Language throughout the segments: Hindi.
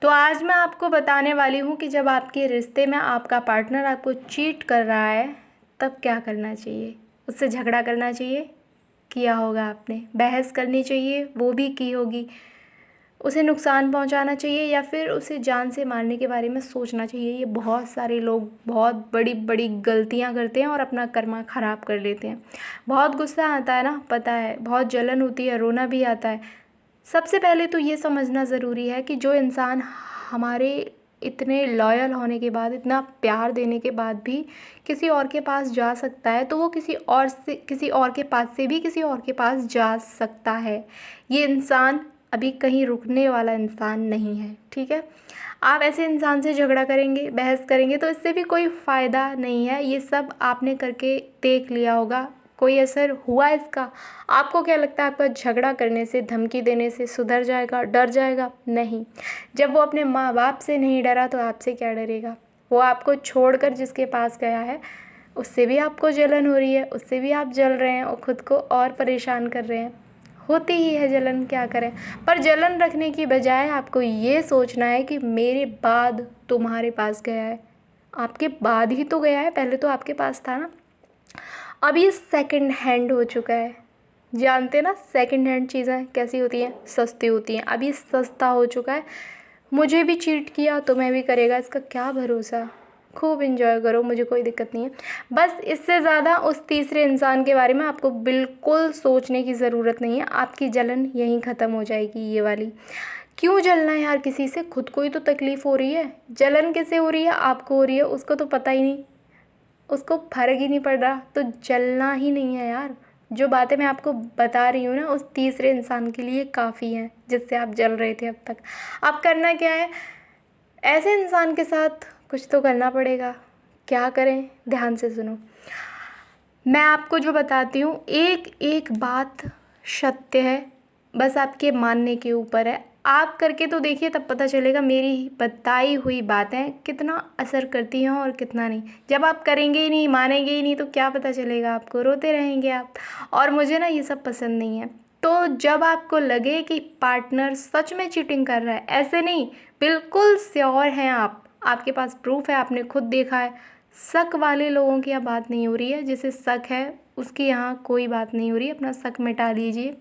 तो आज मैं आपको बताने वाली हूँ कि जब आपके रिश्ते में आपका पार्टनर आपको चीट कर रहा है तब क्या करना चाहिए। उससे झगड़ा करना चाहिए, किया होगा आपने, बहस करनी चाहिए, वो भी की होगी, उसे नुकसान पहुंचाना चाहिए या फिर उसे जान से मारने के बारे में सोचना चाहिए। ये बहुत सारे लोग बहुत बड़ी बड़ी गलतियां करते हैं और अपना कर्मा ख़राब कर लेते हैं। बहुत गुस्सा आता है ना, पता है, बहुत जलन होती है, रोना भी आता है। सबसे पहले तो ये समझना ज़रूरी है कि जो इंसान हमारे इतने लॉयल होने के बाद, इतना प्यार देने के बाद भी किसी और के पास जा सकता है, तो वो किसी और के पास से भी किसी और के पास जा सकता है। ये इंसान अभी कहीं रुकने वाला इंसान नहीं है, ठीक है। आप ऐसे इंसान से झगड़ा करेंगे, बहस करेंगे तो इससे भी कोई फ़ायदा नहीं है। ये सब आपने करके देख लिया होगा, कोई असर हुआ इसका? आपको क्या लगता है आपका झगड़ा करने से, धमकी देने से सुधर जाएगा, डर जाएगा? नहीं। जब वो अपने माँ बाप से नहीं डरा तो आपसे क्या डरेगा। वो आपको छोड़कर जिसके पास गया है उससे भी आपको जलन हो रही है, उससे भी आप जल रहे हैं और ख़ुद को और परेशान कर रहे हैं। होती ही है जलन, क्या करें। पर जलन रखने की बजाय आपको ये सोचना है कि मेरे बाद तुम्हारे पास गया है। आपके बाद ही तो गया है, पहले तो आपके पास था ना। अब ये सेकंड हैंड हो चुका है। जानते ना सेकंड हैंड चीज़ें कैसी होती हैं, सस्ती होती हैं। अब ये सस्ता हो चुका है। मुझे भी चीट किया तो मैं भी करेगा, इसका क्या भरोसा। खूब एंजॉय करो, मुझे कोई दिक्कत नहीं है। बस इससे ज़्यादा उस तीसरे इंसान के बारे में आपको बिल्कुल सोचने की ज़रूरत नहीं है। आपकी जलन यहीं ख़त्म हो जाएगी, ये वाली। क्यों जलना है यार किसी से, खुद को ही तो तकलीफ़ हो रही है। जलन किसे हो रही है? आपको हो रही है, उसको तो पता ही नहीं, उसको फ़र्क ही नहीं पड़ रहा, तो जलना ही नहीं है यार। जो बातें मैं आपको बता रही हूँ ना, उस तीसरे इंसान के लिए काफ़ी हैं जिससे आप जल रहे थे अब तक। अब करना क्या है, ऐसे इंसान के साथ कुछ तो करना पड़ेगा। क्या करें, ध्यान से सुनो। मैं आपको जो बताती हूँ एक एक बात सत्य है, बस आपके मानने के ऊपर है। आप करके तो देखिए, तब पता चलेगा मेरी बताई हुई बातें कितना असर करती हैं और कितना नहीं। जब आप करेंगे ही नहीं, मानेंगे ही नहीं, तो क्या पता चलेगा आपको, रोते रहेंगे आप। और मुझे ना ये सब पसंद नहीं है। तो जब आपको लगे कि पार्टनर सच में चीटिंग कर रहा है, ऐसे नहीं, बिल्कुल श्योर हैं आप, आपके पास प्रूफ है, आपने खुद देखा है। शक वाले लोगों की यहाँ बात नहीं हो रही है, जिसे शक है उसकी यहाँ कोई बात नहीं हो रही है, अपना शक मिटा लीजिए।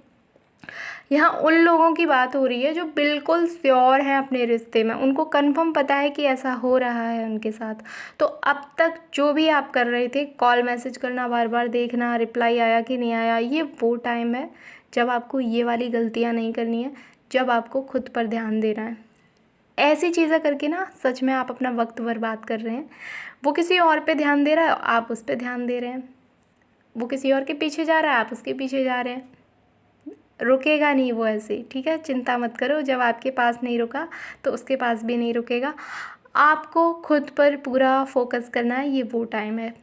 यहाँ उन लोगों की बात हो रही है जो बिल्कुल श्योर हैं अपने रिश्ते में, उनको कंफर्म पता है कि ऐसा हो रहा है उनके साथ। तो अब तक जो भी आप कर रहे थे, कॉल मैसेज करना, बार बार देखना रिप्लाई आया कि नहीं आया, ये वो टाइम है जब आपको ये वाली गलतियाँ नहीं करनी है, जब आपको खुद पर ध्यान देना है। ऐसी चीज़ें करके ना सच में आप अपना वक्त बर्बाद कर रहे हैं। वो किसी और पे ध्यान दे रहा है, आप उस पे ध्यान दे रहे हैं। वो किसी और के पीछे जा रहा है, आप उसके पीछे जा रहे हैं। रुकेगा नहीं वो ऐसे, ठीक है, चिंता मत करो। जब आपके पास नहीं रुका तो उसके पास भी नहीं रुकेगा। आपको खुद पर पूरा फोकस करना है, ये वो टाइम है,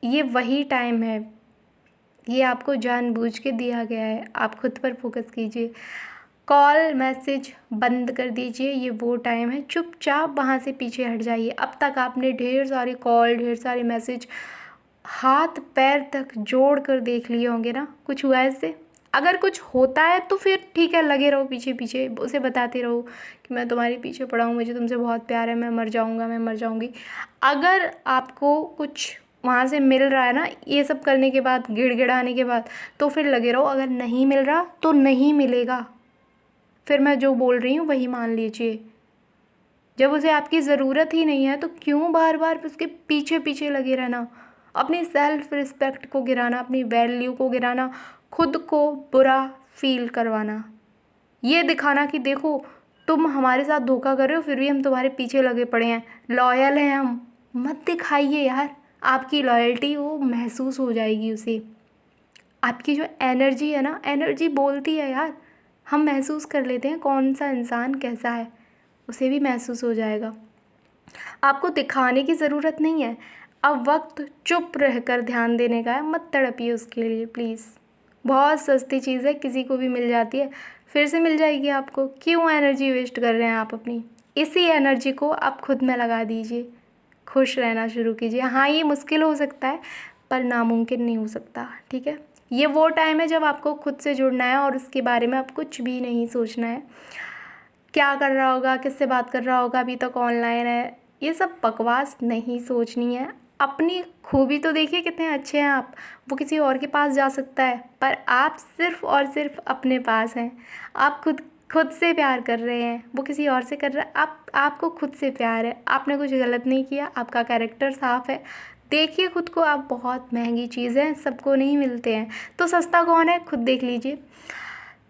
ये वही टाइम है, ये आपको जानबूझ के दिया गया है। आप खुद पर फोकस कीजिए, कॉल मैसेज बंद कर दीजिए, ये वो टाइम है। चुपचाप वहाँ से पीछे हट जाइए। अब तक आपने ढेर सारी कॉल, ढेर सारे मैसेज, हाथ पैर तक जोड़ कर देख लिए होंगे ना, कुछ हुआ इससे? अगर कुछ होता है तो फिर ठीक है, लगे रहो पीछे पीछे, उसे बताते रहो कि मैं तुम्हारे पीछे पड़ा हूँ, मुझे तुमसे बहुत प्यार है, मैं मर जाऊँगा, मैं मर जाऊँगी। अगर आपको कुछ वहाँ से मिल रहा है ना, ये सब करने के बाद, गिड़गिड़ाने के बाद, तो फिर लगे रहो। अगर नहीं मिल रहा तो नहीं मिलेगा, फिर मैं जो बोल रही हूँ वही मान लीजिए। जब उसे आपकी ज़रूरत ही नहीं है तो क्यों बार बार उसके पीछे पीछे लगे रहना, अपनी सेल्फ रिस्पेक्ट को गिराना, अपनी वैल्यू को गिराना, खुद को बुरा फील करवाना, ये दिखाना कि देखो तुम हमारे साथ धोखा कर रहे हो फिर भी हम तुम्हारे पीछे लगे पड़े हैं, लॉयल हैं हम। मत दिखाइए यार, आपकी लॉयल्टी वो महसूस हो जाएगी उसे। आपकी जो एनर्जी है ना, एनर्जी बोलती है यार, हम महसूस कर लेते हैं कौन सा इंसान कैसा है, उसे भी महसूस हो जाएगा। आपको दिखाने की ज़रूरत नहीं है। अब वक्त चुप रहकर ध्यान देने का है, मत तड़पिए उसके लिए प्लीज़। बहुत सस्ती चीज़ है, किसी को भी मिल जाती है, फिर से मिल जाएगी आपको। क्यों एनर्जी वेस्ट कर रहे हैं आप अपनी? इसी एनर्जी को आप खुद में लगा दीजिए, खुश रहना शुरू कीजिए। हाँ, ये मुश्किल हो सकता है पर नामुमकिन नहीं हो सकता, ठीक है। ये वो टाइम है जब आपको खुद से जुड़ना है और उसके बारे में आप कुछ भी नहीं सोचना है। क्या कर रहा होगा, किससे बात कर रहा होगा, अभी तक ऑनलाइन है, ये सब बकवास नहीं सोचनी है। अपनी खूबी तो देखिए कितने अच्छे हैं आप। वो किसी और के पास जा सकता है, पर आप सिर्फ़ और सिर्फ अपने पास हैं। आप खुद खुद से प्यार कर रहे हैं, वो किसी और से कर रहा है, आपको खुद से प्यार है। आपने कुछ गलत नहीं किया, आपका कैरेक्टर साफ़ है। देखिए खुद को आप, बहुत महंगी चीज़ है, सबको नहीं मिलते हैं। तो सस्ता कौन है, खुद देख लीजिए।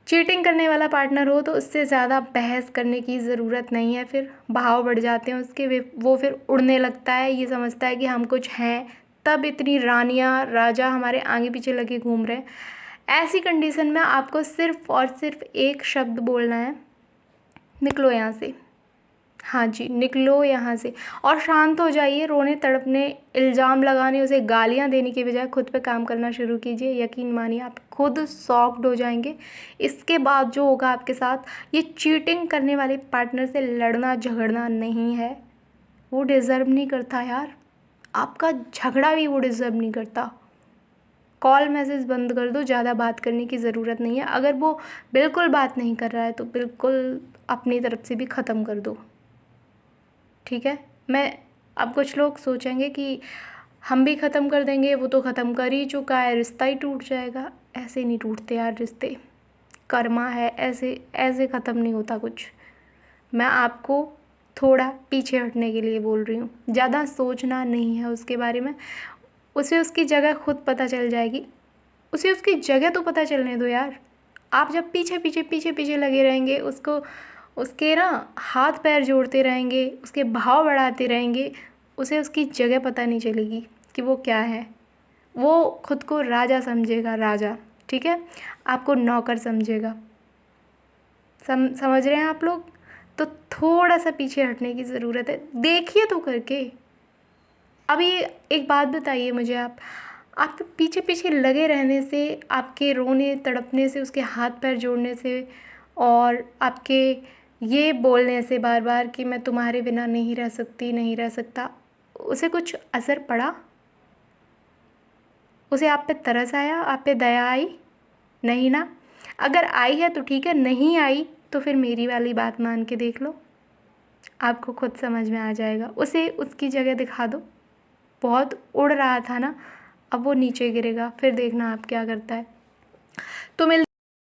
चीटिंग करने वाला पार्टनर हो तो उससे ज़्यादा बहस करने की ज़रूरत नहीं है। फिर भाव बढ़ जाते हैं उसके, वो फिर उड़ने लगता है, ये समझता है कि हम कुछ हैं, तब इतनी रानियाँ राजा हमारे आगे पीछे लगे घूम रहे हैं। ऐसी कंडीशन में आपको सिर्फ़ और सिर्फ एक शब्द बोलना है, निकलो यहाँ से। हाँ जी, निकलो यहाँ से और शांत हो जाइए। रोने तड़पने, इल्ज़ाम लगाने, उसे गालियाँ देने की बजाय खुद पे काम करना शुरू कीजिए। यकीन मानिए आप खुद शॉक्ड हो जाएंगे। इसके बाद जो होगा आपके साथ, ये चीटिंग करने वाले पार्टनर से लड़ना झगड़ना नहीं है। वो डिज़र्व नहीं करता यार, आपका झगड़ा भी वो डिज़र्व नहीं करता। कॉल मैसेज बंद कर दो, ज़्यादा बात करने की ज़रूरत नहीं है। अगर वो बिल्कुल बात नहीं कर रहा है तो बिल्कुल अपनी तरफ से भी ख़त्म कर दो, ठीक है। अब कुछ लोग सोचेंगे कि हम भी ख़त्म कर देंगे, वो तो ख़त्म कर ही चुका है, रिश्ता ही टूट जाएगा। ऐसे नहीं टूटते यार रिश्ते, कर्मा है, ऐसे ऐसे ख़त्म नहीं होता कुछ। मैं आपको थोड़ा पीछे हटने के लिए बोल रही हूँ, ज़्यादा सोचना नहीं है उसके बारे में। उसे उसकी जगह खुद पता चल जाएगी। उसे उसकी जगह तो पता चलने दो यार। आप जब पीछे पीछे पीछे पीछे लगे रहेंगे, उसको उसके ना हाथ पैर जोड़ते रहेंगे, उसके भाव बढ़ाते रहेंगे, उसे उसकी जगह पता नहीं चलेगी कि वो क्या है। वो खुद को राजा समझेगा, राजा, ठीक है, आपको नौकर समझेगा। समझ रहे हैं आप लोग। तो थोड़ा सा पीछे हटने की ज़रूरत है, देखिए तो करके। अभी एक बात बताइए मुझे, आपके पीछे पीछे लगे रहने से, आपके रोने तड़पने से, उसके हाथ पैर जोड़ने से और आपके ये बोलने से बार बार कि मैं तुम्हारे बिना नहीं रह सकती, नहीं रह सकता, उसे कुछ असर पड़ा? उसे आप पे तरस आया, आप पे दया आई? नहीं ना। अगर आई है तो ठीक है, नहीं आई तो फिर मेरी वाली बात मान के देख लो, आपको खुद समझ में आ जाएगा। उसे उसकी जगह दिखा दो। बहुत उड़ रहा था ना, अब वो नीचे गिरेगा, फिर देखना आप क्या करता है। तो